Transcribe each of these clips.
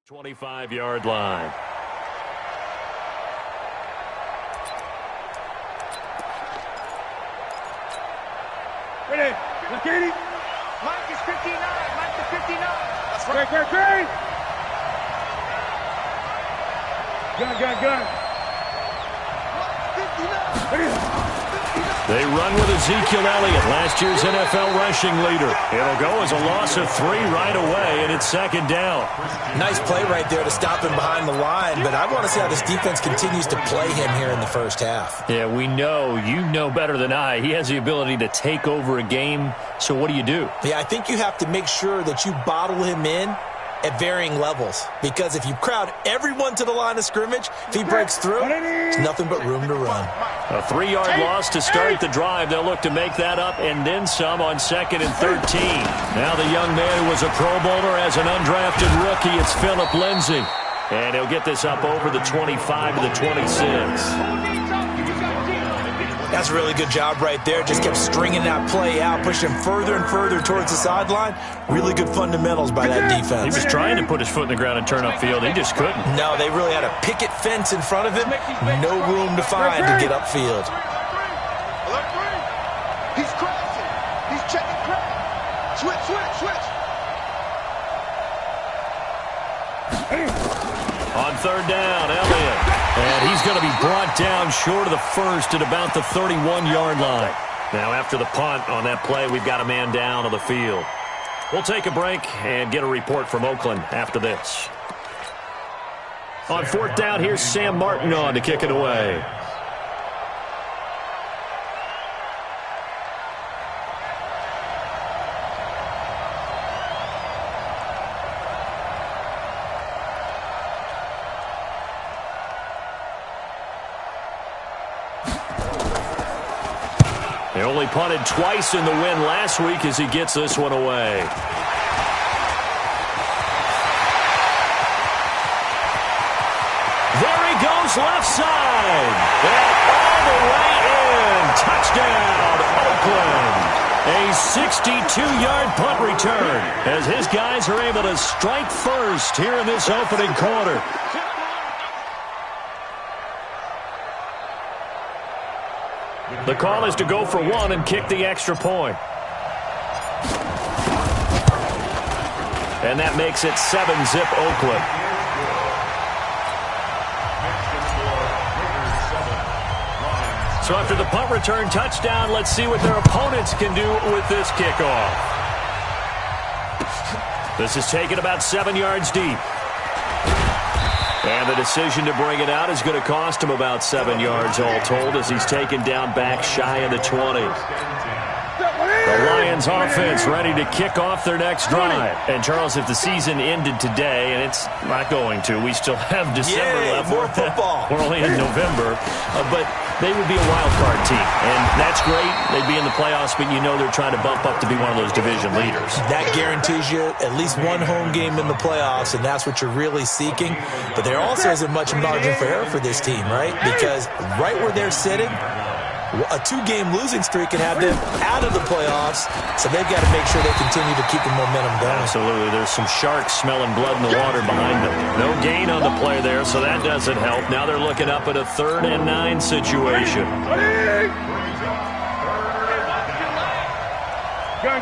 25-yard line. Ready, Lakini. Mike is 59. Mike to 59. That's right. Great. Gun. Mike 59. Ready. They run with Ezekiel Elliott, last year's NFL rushing leader. It'll go as a loss of 3 right away, and it's second down. Nice play right there to stop him behind the line, but I want to see how this defense continues to play him here in the first half. Yeah, we know. You know better than I. He has the ability to take over a game, so what do you do? Yeah, I think you have to make sure that you bottle him in at varying levels, because if you crowd everyone to the line of scrimmage, if he breaks through, there's nothing but room to run. A 3-yard loss to start the drive. They'll look to make that up and then some on 2nd and 13. Now the young man who was a Pro Bowler as an undrafted rookie, it's Phillip Lindsay. And he'll get this up over the 25 to the 26. That's a really good job right there. Just kept stringing that play out, pushing him further and further towards the sideline. Really good fundamentals by that defense. He was trying to put his foot in the ground and turn upfield. He just couldn't. No, they really had a picket fence in front of him. No room to find to get upfield. He's crossing. He's checking crack. Switch. On 3rd down, Elliott. And he's going to be brought down short of the first at about the 31-yard line. Now, after the punt on that play, we've got a man down on the field. We'll take a break and get a report from Oakland after this. On 4th down, here's Sam Martin on to kick it away. They only punted twice in the win last week as he gets this one away. There he goes, left side. And all the way in. Touchdown, Oakland. A 62-yard punt return as his guys are able to strike first here in this opening quarter. The call is to go for 1 and kick the extra point. And that makes it 7-zip Oakland. So after the punt return touchdown, let's see what their opponents can do with this kickoff. This is taken about 7 yards deep. And the decision to bring it out is going to cost him about 7 yards all told as he's taken down back shy of the 20. The Lions offense ready to kick off their next drive. And Charles, if the season ended today, and it's not going to, we still have December left. More football. We're only in November, but they would be a wild card team. And that's great. They'd be in the playoffs, but you know they're trying to bump up to be one of those division leaders. That guarantees you at least one home game in the playoffs, and that's what you're really seeking. But there also isn't much margin for error for this team, right? Because right where they're sitting, a 2-game losing streak can have them out of the playoffs, so they've got to make sure they continue to keep the momentum going. Absolutely. There's some sharks smelling blood in the water behind them. No gain on the play there, so that doesn't help. Now they're looking up at a 3rd and 9 situation. Gun.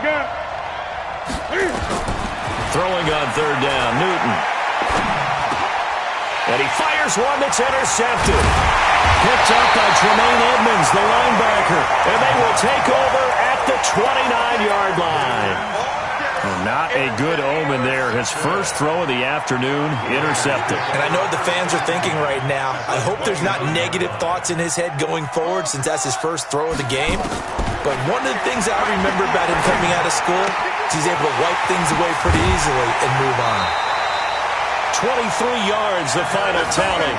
Throwing on 3rd down, Newton. And he fires one that's intercepted. Picked up by Tremaine Edmonds, the linebacker. And they will take over at the 29-yard line. Not a good omen there. His first throw of the afternoon, intercepted. And I know what the fans are thinking right now. I hope there's not negative thoughts in his head going forward since that's his first throw of the game. But one of the things I remember about him coming out of school is he's able to wipe things away pretty easily and move on. 23 yards, the final tally.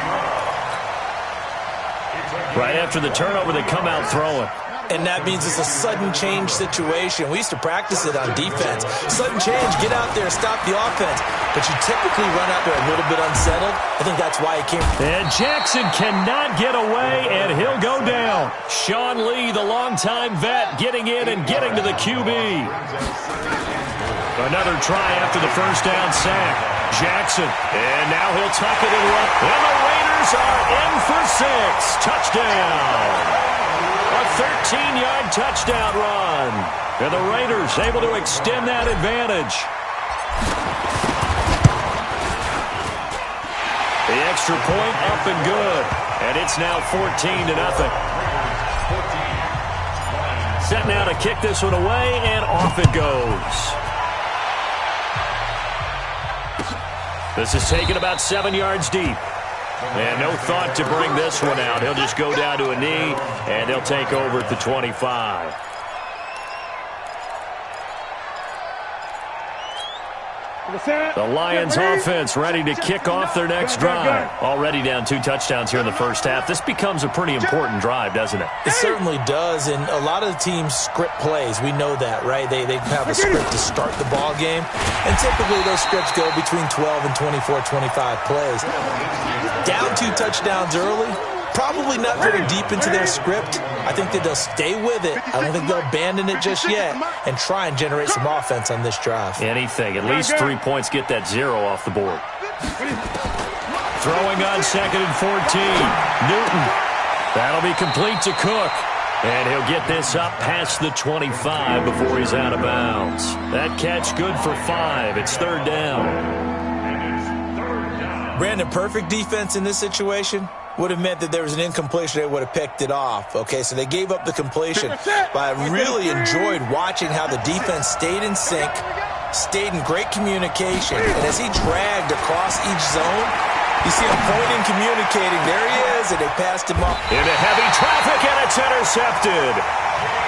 Right after the turnover, they come out throwing. And that means it's a sudden change situation. We used to practice it on defense. Sudden change, get out there, stop the offense. But you typically run out there a little bit unsettled. I think that's why it came. And Jackson cannot get away, and he'll go down. down. Sean Lee, the longtime vet, getting in and getting to the QB. Another try after the first down sack. Jackson, and now he'll tuck it and run. And the Raiders are in for 6. Touchdown. A 13-yard touchdown run. And the Raiders able to extend that advantage. The extra point up and good. And it's now 14-0. Set now to kick this one away, and off it goes. This is taken about 7 yards deep. And no thought to bring this one out. He'll just go down to a knee, and they'll take over at the 25. The Lions offense ready to kick off their next drive. Already down 2 touchdowns here in the first half. This becomes a pretty important drive, doesn't it? It certainly does, and a lot of the teams script plays. We know that, right? They have a script to start the ball game, and typically those scripts go between 12 and 24, 25 plays. Down 2 touchdowns early, probably not very deep into their script. I think that they'll stay with it. I don't think they'll abandon it just yet and try and generate some offense on this drive. Anything. At least 3 points, get that 0 off the board. Throwing on 2nd and 14. Newton. That'll be complete to Cook. And he'll get this up past the 25 before he's out of bounds. That catch good for 5. It's 3rd down. Brandon, perfect defense in this situation would have meant that there was an incompletion. They would have picked it off. Okay, so they gave up the completion. But I really enjoyed watching how the defense stayed in sync, stayed in great communication. And as he dragged across each zone, you see him pointing, communicating. There he is, and they passed him up. Into heavy traffic, and it's intercepted.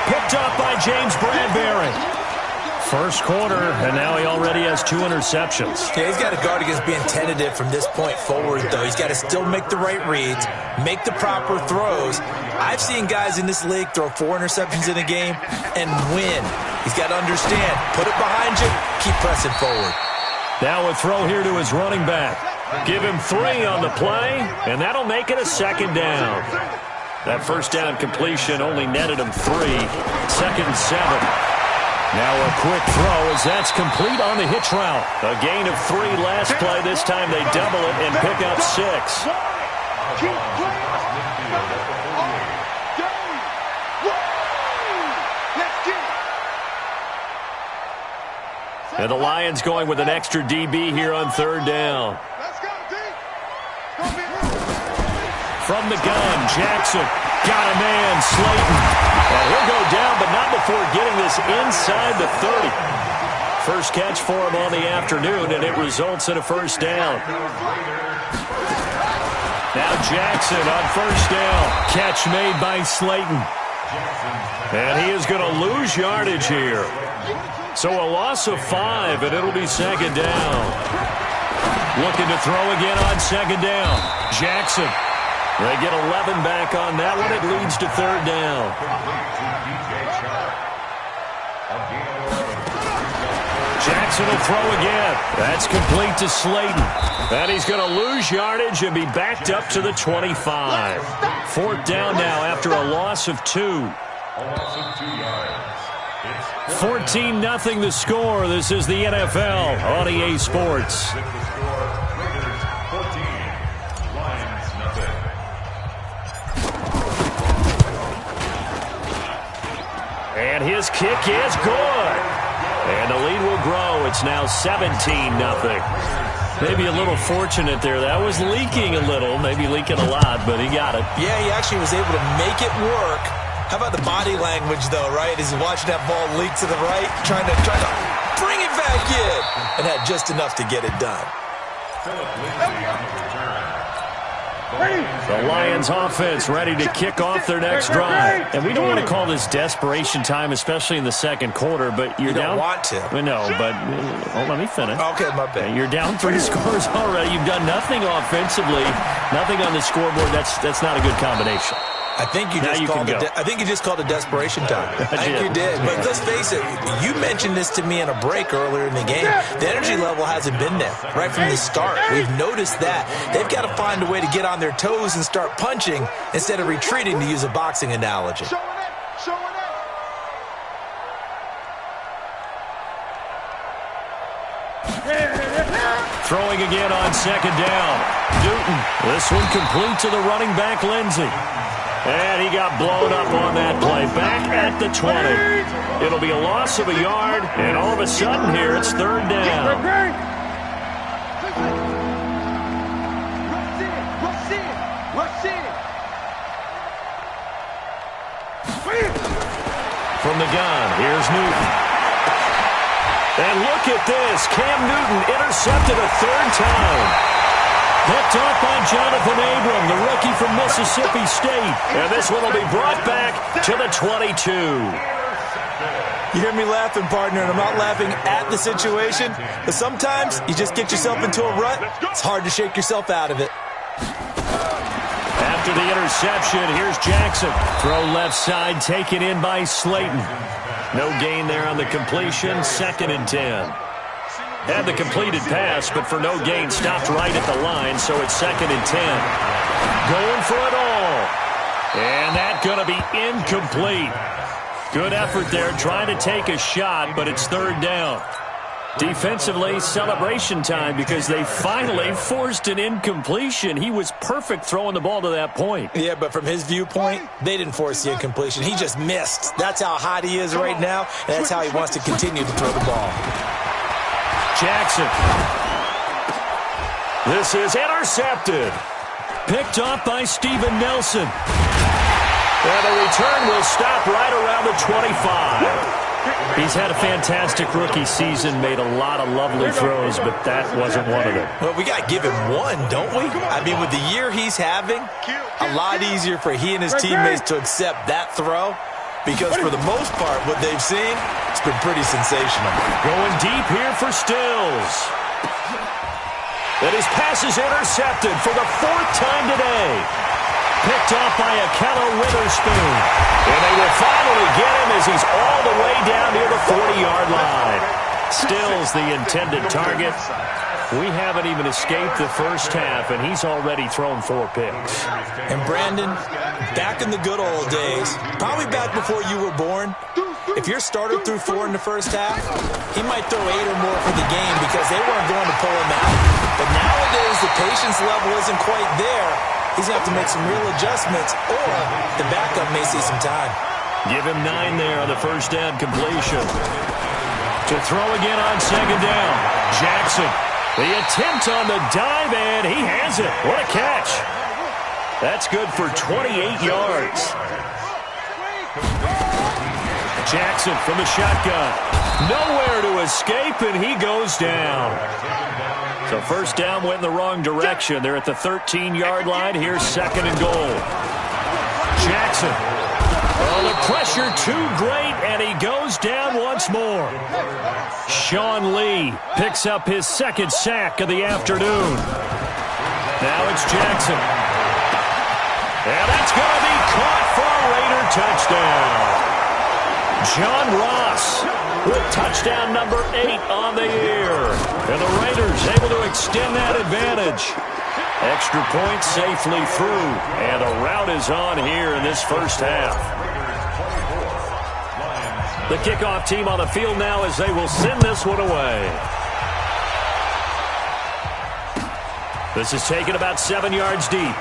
Picked up by James Bradbury. First quarter, and now he already has 2 interceptions. Yeah, he's got to guard against being tentative from this point forward, though. He's got to still make the right reads, make the proper throws. I've seen guys in this league throw 4 interceptions in a game and win. He's got to understand, put it behind you, keep pressing forward. Now a throw here to his running back. Give him 3 on the play, and that'll make it a 2nd down. That first down completion only netted him 3. 2nd and 7. Now a quick throw as that's complete on the hitch route. A gain of 3 last play. This time they double it and pick up 6. And the Lions going with an extra DB here on 3rd down. From the gun, Jackson got a man, Slayton. And he'll go down, but not before getting this inside the 30. First catch for him on the afternoon, and it results in a first down. Now Jackson on first down. Catch made by Slayton. And he is going to lose yardage here. So a loss of 5, and it'll be 2nd down. Looking to throw again on 2nd down. Jackson. They get 11 back on that one. It leads to 3rd down. Jackson will throw again. That's complete to Slayton. And he's going to lose yardage and be backed up to the 25. 4th down now after a loss of 2. 14-0 the score. This is the NFL on EA Sports. And his kick is good. And the lead will grow. It's now 17-0. Maybe a little fortunate there. That was leaking a little, maybe leaking a lot, but he got it. Yeah, he actually was able to make it work. How about the body language, though, right? As he's watching that ball leak to the right, trying to bring it back in, and had just enough to get it done. The Lions offense ready to kick off their next drive. And we don't want to call this desperation time, especially in the 2nd quarter, but you're down. You don't want to. No, but let me finish. Okay, my bad. You're down 3 scores already. You've done nothing offensively, nothing on the scoreboard. That's not a good combination. I think you just called a desperation time. I think you did. But let's face it, you mentioned this to me in a break earlier in the game. The energy level hasn't been there right from the start. We've noticed that. They've got to find a way to get on their toes and start punching instead of retreating, to use a boxing analogy. Throwing again on second down. Newton. This one complete to the running back, Lindsey. And he got blown up on that play. Back at the 20. It'll be a loss of a yard, and all of a sudden here it's third down. From the gun, here's Newton. And look at this. Cam Newton intercepted a third time. Picked off by Jonathan Abram, the rookie from Mississippi State. And this one will be brought back to the 22. You hear me laughing, partner, and I'm not laughing at the situation. But sometimes you just get yourself into a rut. It's hard to shake yourself out of it. After the interception, here's Jackson. Throw left side, taken in by Slayton. No gain there on the completion, 2nd and 10. Had the completed pass, but for no gain, stopped right at the line, so it's 2nd and 10. Going for it all. And that's going to be incomplete. Good effort there, trying to take a shot, but it's third down. Defensively, celebration time because they finally forced an incompletion. He was perfect throwing the ball to that point. Yeah, but from his viewpoint, they didn't force the incompletion. He just missed. That's how hot he is right now, and that's how he wants to continue to throw the ball. Jackson. This is intercepted. Picked off by Steven Nelson. And the return will stop right around the 25. He's had a fantastic rookie season, made a lot of lovely throws, but that wasn't one of them. Well, we got to give him one, don't we? I mean, with the year he's having, a lot easier for he and his teammates to accept that throw because for the most part, what they've seen, it's been pretty sensational. Going deep here for Stills. And his pass is intercepted for the 4th time today. Picked off by Akello Witherspoon. And they will finally get him as he's all the way down near the 40-yard line. Stills the intended target. We haven't even escaped the first half, and he's already thrown 4 picks. And Brandon, back in the good old days, probably back before you were born, if your starter threw 4 in the first half, he might throw 8 or more for the game because they weren't going to pull him out. But nowadays, the patience level isn't quite there. He's going to have to make some real adjustments, or the backup may see some time. Give him 9 there on the first down completion. To throw again on second down. Jackson. The attempt on the dive, and he has it. What a catch. That's good for 28 yards. Jackson from the shotgun. Nowhere to escape, and he goes down. So first down went in the wrong direction. They're at the 13-yard line. Here's 2nd and goal. Jackson. Oh, the pressure too great, and he goes down once more. Sean Lee picks up his 2nd sack of the afternoon. Now it's Jackson. And that's going to be caught for a Raider touchdown. John Ross with touchdown number 8 on the year. And the Raiders able to extend that advantage. Extra point safely through. And a rout is on here in this first half. The kickoff team on the field now as they will send this one away. This is taken about 7 yards deep.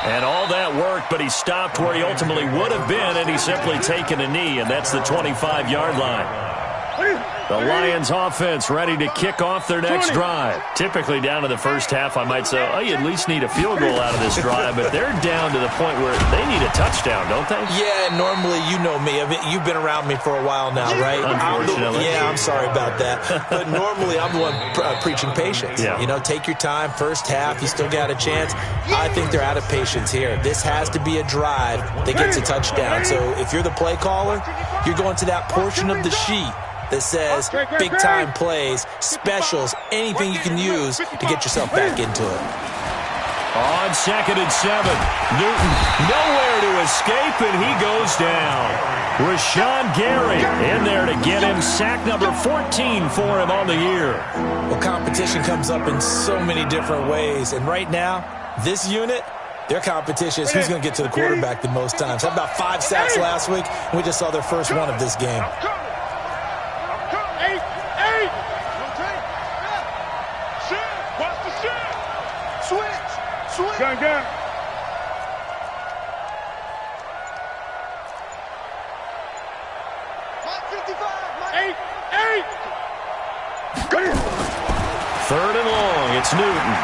And all that worked, but he stopped where he ultimately would have been, and he's simply taken a knee, and that's the 25-yard line. The Lions offense ready to kick off their next drive. Typically down to the first half, I might say, oh, you at least need a field goal out of this drive, but they're down to the point where they need a touchdown, don't they? Yeah, normally, you know me. I mean, you've been around me for a while now, right? Unfortunately. I'm sorry about that. But normally, I'm the one preaching patience. Yeah. You know, take your time. First half, you still got a chance. I think they're out of patience here. This has to be a drive that gets a touchdown. So if you're the play caller, you're going to that portion of the sheet that says big-time plays, specials, anything you can use to get yourself back into it. On 2nd and 7. Newton nowhere to escape, and he goes down. Rashawn Gary in there to get him. Sack number 14 for him on the year. Well, competition comes up in so many different ways. And right now, this unit, their competition is who's going to get to the quarterback the most times. Had about 5 sacks last week, and we just saw their first one of this game. Gun, gun. Third and long. It's Newton.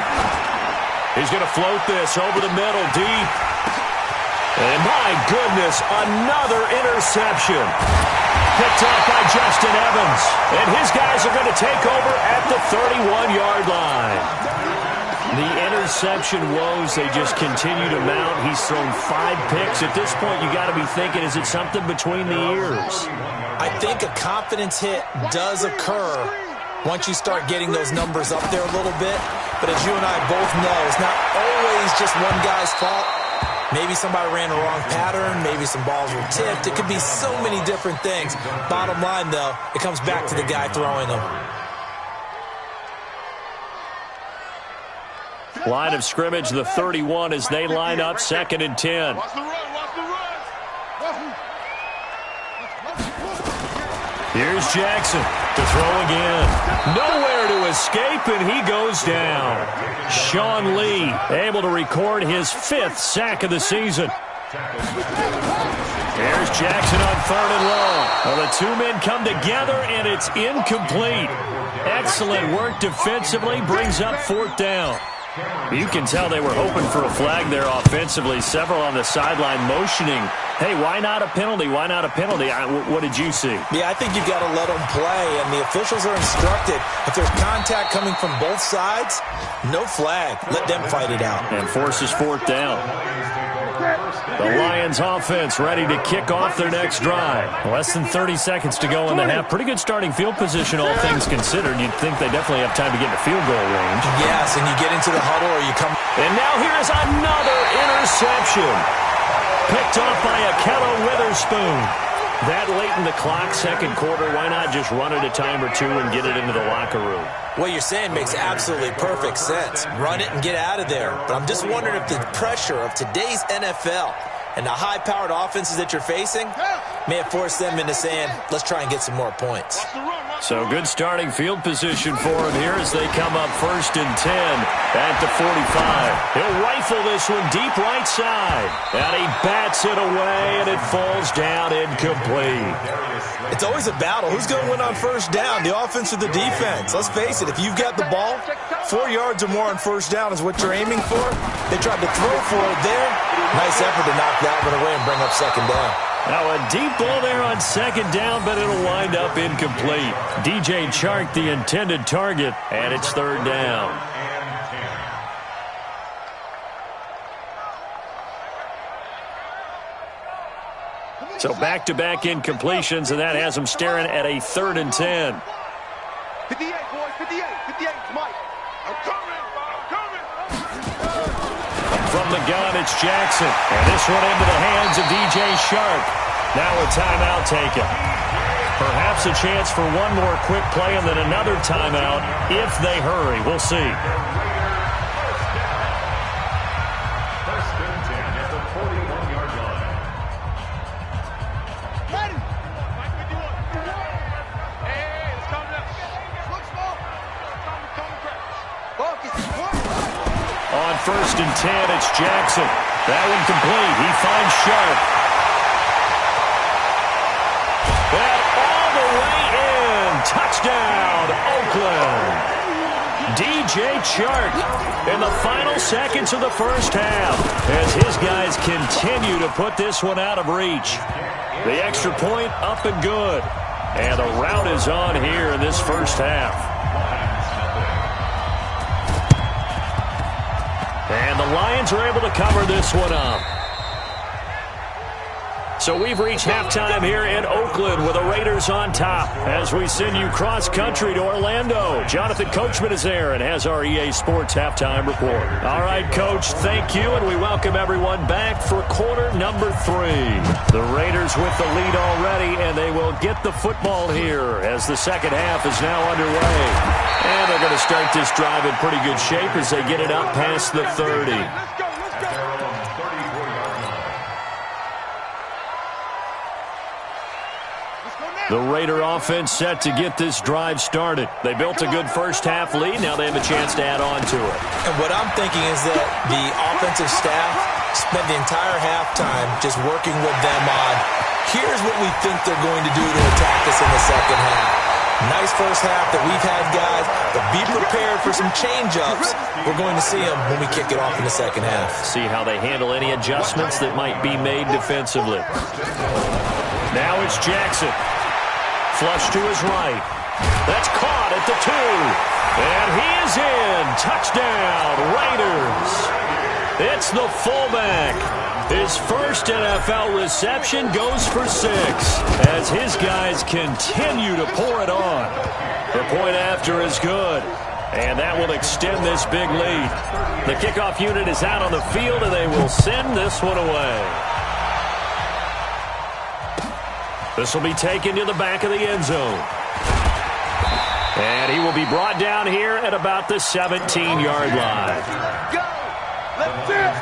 He's going to float this over the middle, deep. And my goodness, another interception. Picked off by Justin Evans. And his guys are going to take over at the 31-yard line. The interception woes, they just continue to mount. He's thrown 5 picks. At this point, you got to be thinking, is it something between the ears? I think a confidence hit does occur once you start getting those numbers up there a little bit. But as you and I both know, it's not always just one guy's fault. Maybe somebody ran the wrong pattern. Maybe some balls were tipped. It could be so many different things. Bottom line, though, it comes back to the guy throwing them. Line of scrimmage, the 31 as they line up 2nd and 10. Watch the run, watch the run. Here's Jackson to throw again. Nowhere to escape, and he goes down. Sean Lee able to record his 5th sack of the season. Here's Jackson on 3rd and long. Well, the 2 men come together, and it's incomplete. Excellent work defensively, brings up 4th down. You can tell they were hoping for a flag there offensively. Several on the sideline motioning, hey, why not a penalty? Why not a penalty? What did you see? Yeah, I think you've got to let them play, and the officials are instructed. If there's contact coming from both sides, no flag. Let them fight it out. And forces 4th down. The Lions offense ready to kick off their next drive. Less than 30 seconds to go in the half. Pretty good starting field position, all things considered. You'd think they definitely have time to get in the field goal range. Yes, and you get into the huddle or you come. And now here is another interception. Picked off by Akello Witherspoon. That late in the clock, 2nd quarter, why not just run it a time or 2 and get it into the locker room? What you're saying makes absolutely perfect sense. Run it and get out of there. But I'm just wondering if the pressure of today's NFL and the high-powered offenses that you're facing may have forced them into saying, let's try and get some more points. So good starting field position for him here as they come up 1st and 10 at the 45. He'll rifle this one deep right side. And he bats it away, and it falls down incomplete. It's always a battle. Who's going to win on 1st down, the offense or the defense? Let's face it, if you've got the ball, 4 yards or more on 1st down is what you're aiming for. They tried to throw for it there. Nice effort to knock that one away and bring up 2nd down. Now a deep ball there on 2nd down, but it'll wind up incomplete. DJ Chark, the intended target, and it's 3rd down. So back-to-back incompletions, and that has them staring at a 3rd and 10. 58, boys, 58, Mike. I'm coming. From the gun, it's Jackson. And this one into the hands of DJ Chark. Now a timeout taken. Perhaps a chance for one more quick play and then another timeout if they hurry. We'll see. 1st and 10 at the 41-yard line. Ready. Mike, what do you want? Hey, it's coming up. Look small. Focus. On 1st and 10, it's Jackson. That one complete. He finds Sharp. And all the way in. Touchdown, Oakland. DJ Chark in the final seconds of the 1st half as his guys continue to put this one out of reach. The extra point up and good. And the rout is on here in this 1st half. And the Lions are able to cover this one up. So we've reached halftime here in Oakland with the Raiders on top as we send you cross-country to Orlando. Jonathan Coachman is there and has our EA Sports halftime report. All right, Coach, thank you, and we welcome everyone back for quarter number 3. The Raiders with the lead already, and they will get the football here as the second half is now underway. And they're going to start this drive in pretty good shape as they get it up past the 30. The Raider offense set to get this drive started. They built a good first-half lead. Now they have a chance to add on to it. And what I'm thinking is that the offensive staff spent the entire halftime just working with them on, here's what we think they're going to do to attack us in the second half. Nice first half that we've had, guys, but be prepared for some change-ups. We're going to see them when we kick it off in the second half. See how they handle any adjustments that might be made defensively. Now it's Jackson. Flush to his right. That's caught at the 2. And he is in. Touchdown, Raiders. It's the fullback. His first NFL reception goes for 6 as his guys continue to pour it on. The point after is good, and that will extend this big lead. The kickoff unit is out on the field, and they will send this one away. This will be taken to the back of the end zone. And he will be brought down here at about the 17-yard line.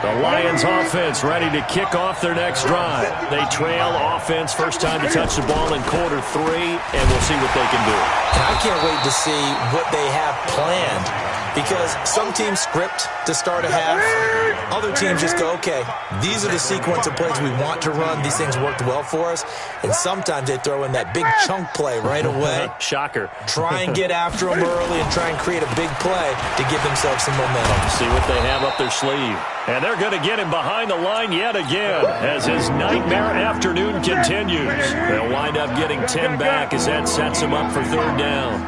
The Lions offense ready to kick off their next drive. They trail offense, first time to touch the ball in quarter 3, and we'll see what they can do. And I can't wait to see what they have planned, because some teams script to start a half. Other teams just go, okay, these are the sequence of plays we want to run. These things worked well for us. And sometimes they throw in that big chunk play right away. Shocker. Try and get after them early and try and create a big play to give themselves some momentum. See what they have up their sleeve. And they're going to get him behind the line yet again as his nightmare afternoon continues. They'll wind up getting 10 back as that sets him up for third down.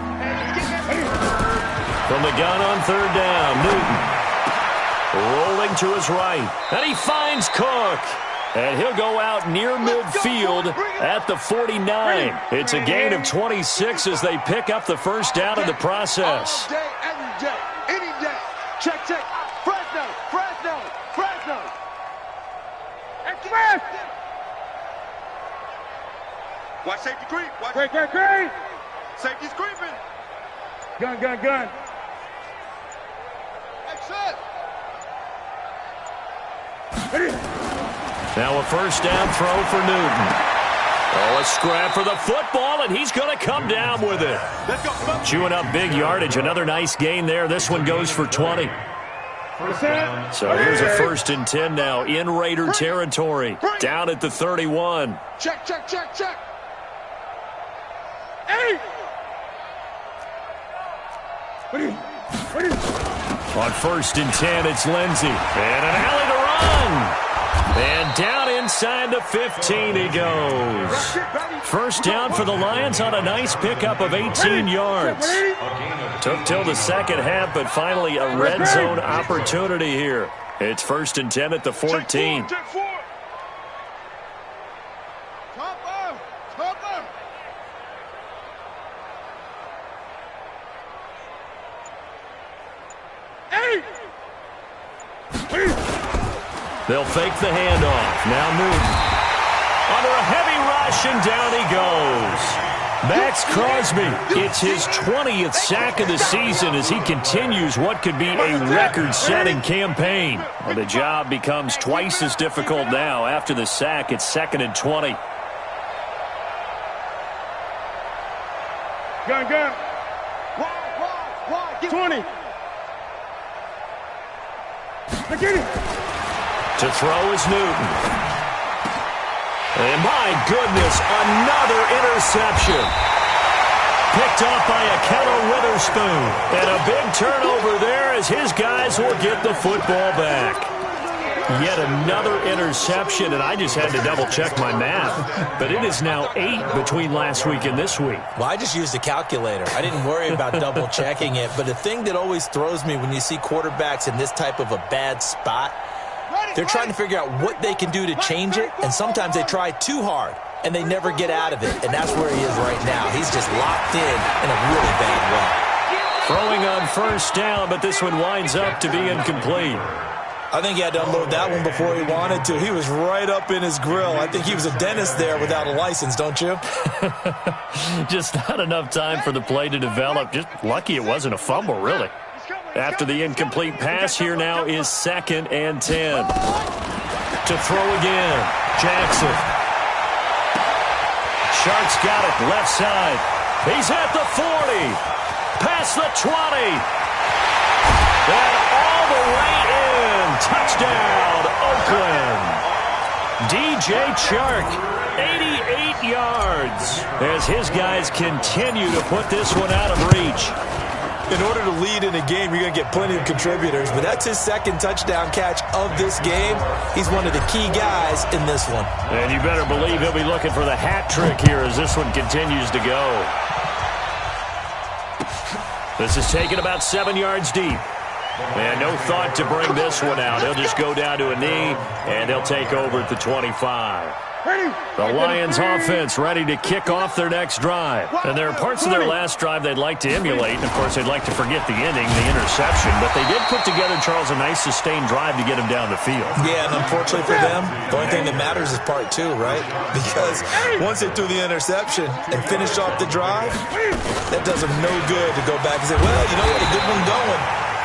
From the gun on third down, Newton. Rolling to his right. And he finds Cook. And he'll go out near midfield at the 49. It's a gain of 26 as they pick up the first down in the process. All day, every day, any day. Check. Fresno. Express! Watch safety creep. Watch Great. safety's creeping. Gun. Exit. Now a first down throw for Newton. Oh, a scrap for the football, and he's going to come down with it. Let's go. Chewing up big yardage. Another nice gain there. This one goes for 20. So here's a 1st and 10 now in Raider territory. Down at the 31. Check. Hey! On 1st and 10, it's Lindsey. And an alley to run. And down inside the 15 he goes. First down for the Lions on a nice pickup of 18 yards. Took till the second half, but finally a red zone opportunity here. It's 1st and 10 at the 14. Check 4. Top. Hey! They'll fake the handoff. Now Newton. Under a heavy rush, and down he goes. Max Crosby, it's his 20th sack of the season as he continues what could be a record-setting campaign. Well, the job becomes twice as difficult now. After the sack, it's 2nd and 20. Gun. Why? 20. Get it. To throw is Newton. And my goodness, another interception. Picked off by Akello Witherspoon. And a big turnover there as his guys will get the football back. Yet another interception, and I just had to double-check my math. But it is now 8 between last week and this week. Well, I just used a calculator. I didn't worry about double-checking it. But the thing that always throws me when you see quarterbacks in this type of a bad spot, They're trying to figure out what they can do to change it, and sometimes they try too hard, and they never get out of it, and that's where he is right now. He's just locked in a really bad way. Throwing on first down, but this one winds up to be incomplete. I think he had to unload that one before he wanted to. He was right up in his grill. I think he was a dentist there without a license, don't you? Just not enough time for the play to develop. Just lucky it wasn't a fumble, really. After the incomplete pass, here now is 2nd and 10. To throw again, Jackson. Sharks got it, left side. He's at the 40. Past the 20. And all the way in. Touchdown, Oakland. DJ Chark, 88 yards. As his guys continue to put this one out of reach. In order to lead in a game, you're going to get plenty of contributors, but that's his 2nd touchdown catch of this game. He's one of the key guys in this one. And you better believe he'll be looking for the hat trick here as this one continues to go. This is taken about 7 yards deep. And no thought to bring this one out. He'll just go down to a knee, and he'll take over at the 25. The Lions offense ready to kick off their next drive. And there are parts of their last drive they'd like to emulate. And, of course, they'd like to forget the ending, the interception. But they did put together, Charles, a nice sustained drive to get him down the field. Yeah, and unfortunately for them, the only thing that matters is part 2, right? Because once they threw the interception and finished off the drive, that does them no good to go back and say, well, you know what, a good one going.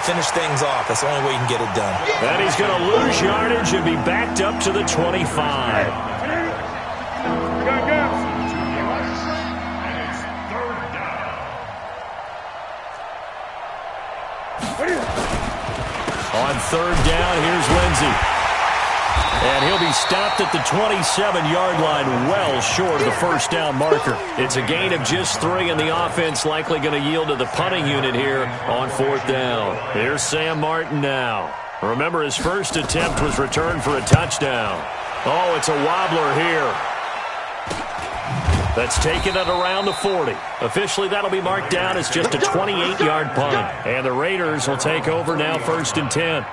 Finish things off. That's the only way you can get it done. And he's going to lose yardage and be backed up to the 25. On 3rd down, here's Lindsey. And he'll be stopped at the 27-yard line, well short of the first down marker. It's a gain of just 3, and the offense likely going to yield to the punting unit here on 4th down. Here's Sam Martin now. Remember, his first attempt was returned for a touchdown. Oh, it's a wobbler here. That's taken it around the 40. Officially, that'll be marked down as just a 28-yard punt. And the Raiders will take over now 1st and 10.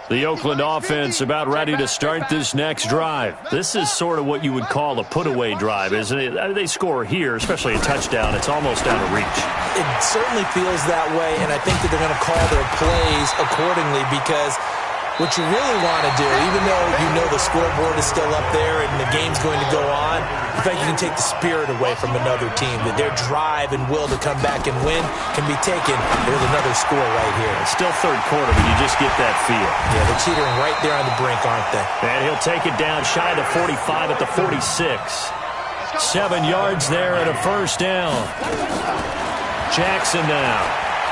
The Oakland offense about ready to start this next drive. This is sort of what you would call a put-away drive, isn't it? They score here, especially a touchdown. It's almost out of reach. It certainly feels that way, and I think that they're going to call their plays accordingly because what you really want to do, even though you know the scoreboard is still up there and the game's going to go on, in fact, you can take the spirit away from another team. That their drive and will to come back and win can be taken with another score right here. It's still 3rd quarter, but you just get that feel. Yeah, they're teetering right there on the brink, aren't they? And he'll take it down shy of the 45 at the 46. 7 yards there and a 1st down. Jackson now.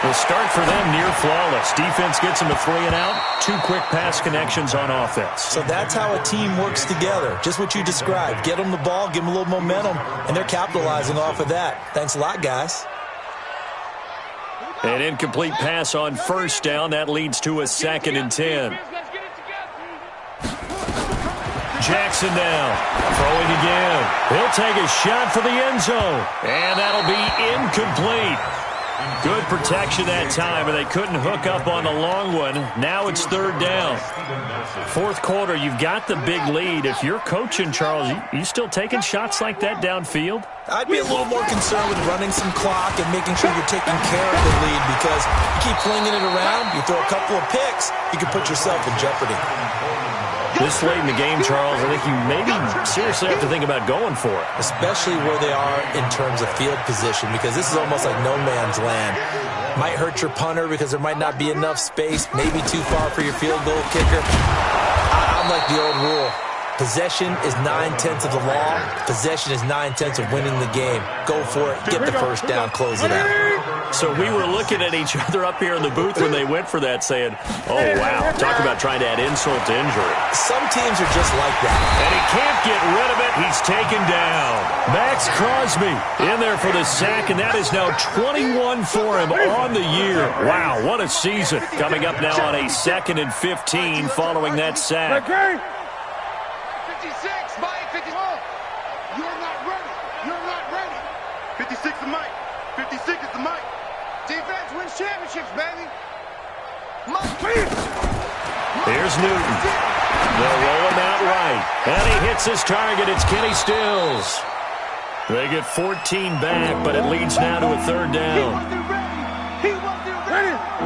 The start for them near flawless. Defense gets them a 3 and out. 2 quick pass connections on offense. So that's how a team works together. Just what you described. Get them the ball, give them a little momentum, and they're capitalizing off of that. Thanks a lot, guys. An incomplete pass on 1st down. That leads to a 2nd and 10. Jackson now. Throwing again. He'll take a shot for the end zone. And that'll be incomplete. Good protection that time, and they couldn't hook up on the long one. Now it's 3rd down. 4th quarter, you've got the big lead. If you're coaching, Charles, you still taking shots like that downfield? I'd be a little more concerned with running some clock and making sure you're taking care of the lead because you keep flinging it around, you throw a couple of picks, you can put yourself in jeopardy. This late in the game, Charles, I think you maybe seriously have to think about going for it. Especially where they are in terms of field position because this is almost like no man's land. Might hurt your punter because there might not be enough space, maybe too far for your field goal kicker. I'm like the old rule. Possession is 9/10 of the law. Possession is 9/10 of winning the game. Go for it. Get the 1st down. Close it out. So we were looking at each other up here in the booth when they went for that saying, oh, wow, talk about trying to add insult to injury. Some teams are just like that. And he can't get rid of it. He's taken down. Max Crosby in there for the sack, and that is now 21 for him on the year. Wow, what a season. Coming up now on a 2nd and 15 following that sack. 56, Mike, 51. You're not You're not ready. 56 is Mike. 56 is the Mike. Defense wins championships, baby. Mike. Here's Newton. They'll roll him out right. And he hits his target. It's Kenny Stills. They get 14 back, but it leads now to a third down.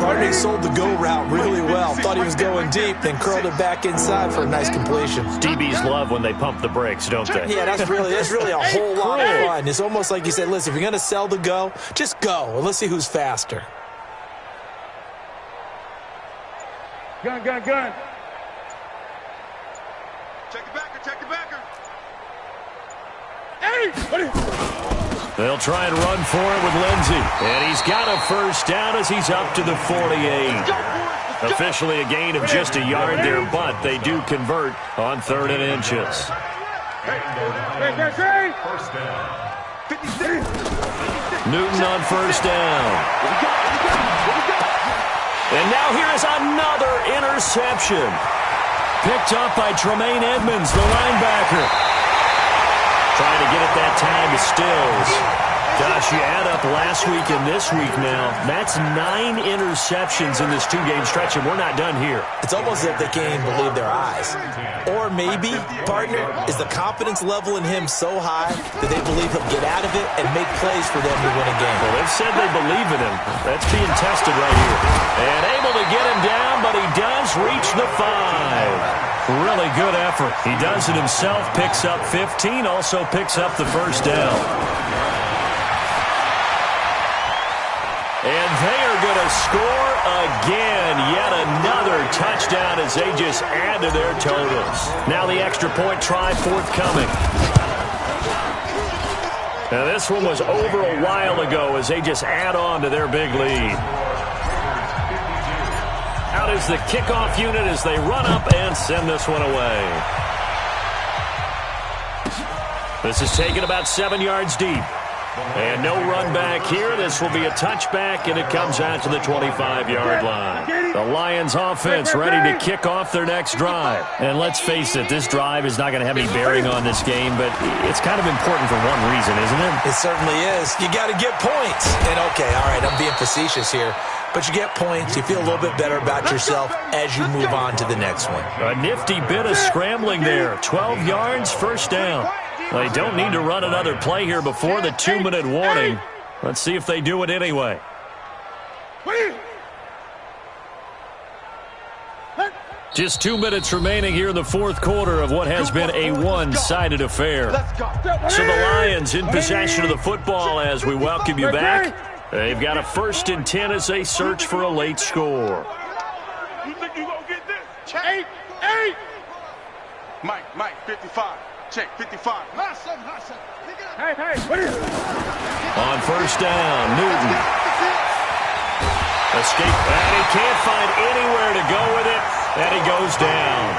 Barney sold the go route really well. Thought he was going deep, then curled it back inside for a nice completion. DBs love when they pump the brakes, don't they? Yeah, that's really a whole lot of fun. It's almost like you said, listen, if you're going to sell the go, just go, and let's see who's faster. Gun. Check the backer, check the backer. Hey! They'll try and run for it with Lindsey. And he's got a first down as he's up to the 48. Officially a gain of just a yard there, but they do convert on 3rd and inches. Hey! First down. Newton on first down. And now here is another interception. Picked up by Tremaine Edmonds, the linebacker. Trying to get it that time to Stills. Gosh, you add up last week and this week now. That's 9 interceptions in this 2-game stretch, and we're not done here. It's almost as if they can't even believe their eyes. Or maybe, partner, is the confidence level in him so high that they believe he'll get out of it and make plays for them to win a game. Well, they've said they believe in him. That's being tested right here. And able to get him down, but he does reach the 5. Really good effort. He does it himself, picks up 15, also picks up the first down. And they are going to score again. Yet another touchdown as they just add to their totals. Now the extra point try forthcoming. Now this one was over a while ago as they just add on to their big lead. Out is the kickoff unit as they run up and send this one away. This is taken about 7 yards deep. And no run back here. This will be a touchback, and it comes out to the 25-yard line. The Lions offense ready to kick off their next drive. And let's face it, this drive is not going to have any bearing on this game, but it's kind of important for one reason, isn't it? It certainly is. You got to get points. And okay, all right, I'm being facetious here. But you get points, you feel a little bit better about yourself as you move on to the next one. A nifty bit of scrambling there. 12 yards, first down. They don't need to run another play here before the 2-minute warning. Let's see if they do it anyway. Just 2 minutes remaining here in the fourth quarter of what has been a one-sided affair. So the Lions in possession of the football as we welcome you back. They've got a 1st and 10 as they search for a late score. You think you gonna get this? Check. 8. Mike, 55. Check, 55. Hey, what is it? On first down, Newton. Escape, and he can't find anywhere to go with it, and he goes down.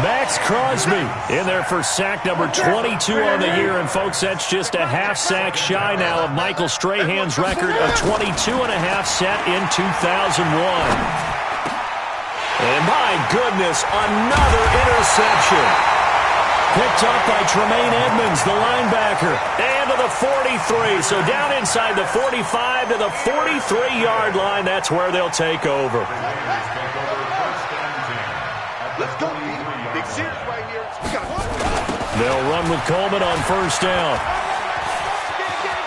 Max Crosby in there for sack number 22 on the year, and folks, that's just a half sack shy now of Michael Strahan's record of 22 and a half set in 2001. And my goodness, another interception. Picked up by Tremaine Edmonds, the linebacker, and to the 43. So down inside the 45 to the 43-yard line. That's where they'll take over. Let's go. Big series right here. They'll run with Coleman on first down.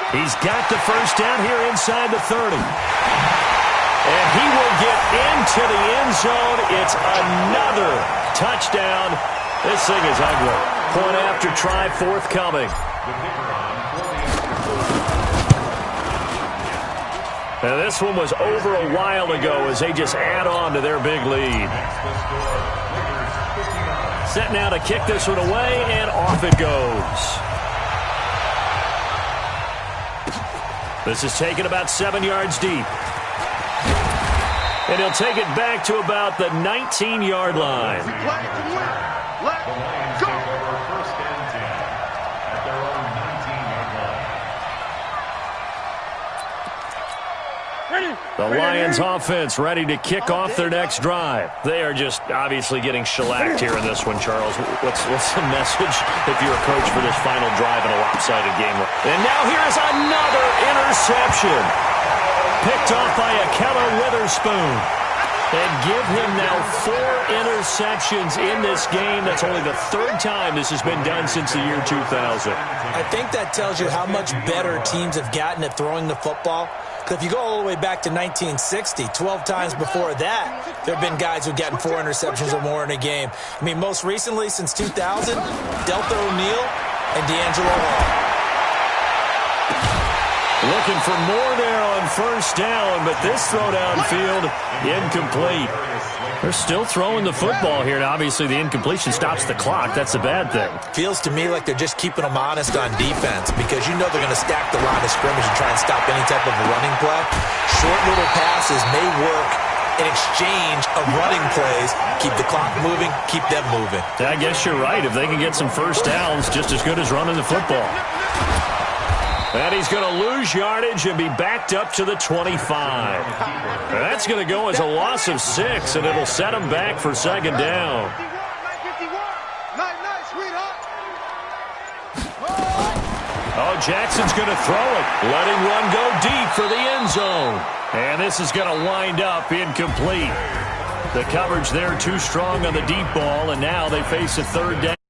He's got the first down here inside the 30. And he will get into the end zone. It's another touchdown. This thing is ugly. Point after try forthcoming. Now this one was over a while ago as they just add on to their big lead. Set now to kick this one away, and off it goes. This is taken about 7 yards deep. And he'll take it back to about the 19-yard line. Let's go. First and 10 at their own 19-yard The Lions offense ready to kick off their next drive. They are just obviously getting shellacked here in this one, Charles. What's the message if you're a coach for this final drive in a lopsided game? And now here's another interception. Picked off by a Keller Witherspoon. And give him now 4 interceptions in this game. That's only the 3rd time this has been done since the year 2000. I think that tells you how much better teams have gotten at throwing the football. Because if you go all the way back to 1960, 12 times before that, there have been guys who've gotten 4 interceptions or more in a game. I mean, most recently, since 2000, Delta O'Neal and D'Angelo Hall. Looking for more there on first down, but this throw downfield, incomplete. They're still throwing the football here, and obviously the incompletion stops the clock. That's a bad thing. Feels to me like they're just keeping them honest on defense because you know they're going to stack the line of scrimmage and try and stop any type of a running play. Short little passes may work in exchange of running plays. Keep the clock moving, keep them moving. I guess you're right. If they can get some first downs, just as good as running the football. And he's going to lose yardage and be backed up to the 25. And that's going to go as a loss of 6, and it'll set him back for 2nd down. Oh, Jackson's going to throw it. Letting one go deep for the end zone. And this is going to wind up incomplete. The coverage there too strong on the deep ball, and now they face a 3rd down.